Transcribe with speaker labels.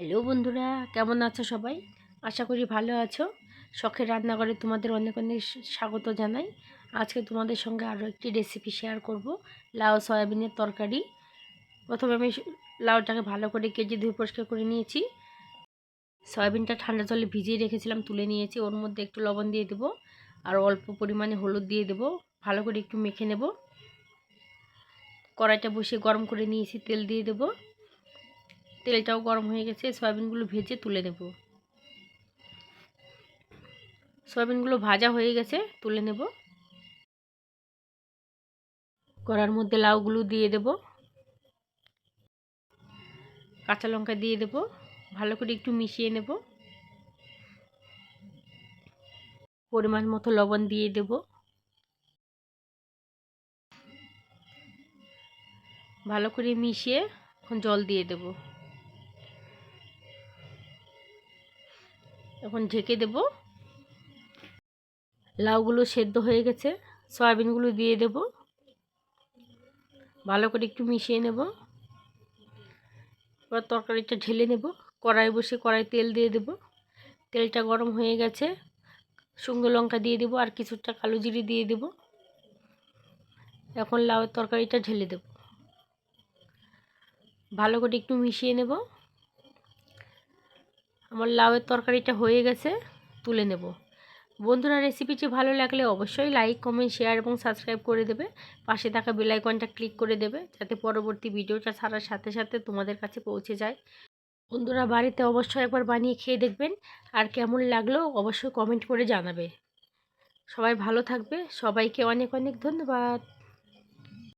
Speaker 1: Hello বন্ধুরা, কেমন আছো সবাই? আশা করি ভালো আছো। শখের রান্নাঘরে তোমাদের অনেক অনেক স্বাগত জানাই। আজকে তোমাদের সঙ্গে আরও একটি রেসিপি শেয়ার করব, লাউ সয়াবিনের তরকারি। প্রথমে আমি লাউটাকে ভালো করে কেটে ধুয়ে পরিষ্কার করে নিয়েছি। সয়াবিনটা ঠান্ডা জলে ভিজিয়ে রেখেছিলাম, তুলে নিয়েছি। ওর মধ্যে একটু লবণ দিয়ে দেবো আর অল্প পরিমাণে হলুদ দিয়ে দেবো। ভালো করে একটু মেখে নেব। কড়াইটা বসিয়ে গরম করে নিয়েছি, তেল দিয়ে দেবো। তেলটাও গরম হয়ে গেছে, সয়াবিনগুলো ভেজে তুলে নেব। সয়াবিনগুলো ভাজা হয়ে গেছে, তুলে নেব। কড়ার মধ্যে লাউগুলো দিয়ে দেব, কাঁচা লঙ্কা দিয়ে দেব, ভালো করে একটু মিশিয়ে নেব। পরিমাণ মতো লবণ দিয়ে দেব। ভালো করে মিশিয়ে এখন জল দিয়ে দেব। এখন ঢেকে দেব। লাউগুলো সেদ্ধ হয়ে গেছে, সয়াবিনগুলো দিয়ে দেব। ভালো করে একটু মিশিয়ে নেব। এবার তরকারিটা ঢেলে নেব। কড়াই বসে কড়াই তেল দিয়ে দেব। তেলটা গরম হয়ে গেছে, শুকনো লঙ্কা দিয়ে দেব আর কিছুটা কালো জিরে দিয়ে দেব। এখন লাউয়ের তরকারিটা ঢেলে দেব। ভালো করে একটু মিশিয়ে নেব। আমার লাউয়ের তরকারিটা হয়ে গেছে, তুলে নেব। বন্ধুরা, রেসিপিটি ভালো লাগলে অবশ্যই লাইক, কমেন্ট, শেয়ার এবং সাবস্ক্রাইব করে দেবে। পাশে থাকা বেল আইকনটা ক্লিক করে দেবে, যাতে পরবর্তী ভিডিওটা ছাড়ার সাথে সাথে তোমাদের কাছে পৌঁছে যায়। বন্ধুরা, বাড়িতে অবশ্যই একবার বানিয়ে খেয়ে দেখবেন, আর কেমন লাগলো অবশ্যই কমেন্ট করে জানাবে। সবাই ভালো থাকবে। সবাইকে অনেক অনেক ধন্যবাদ।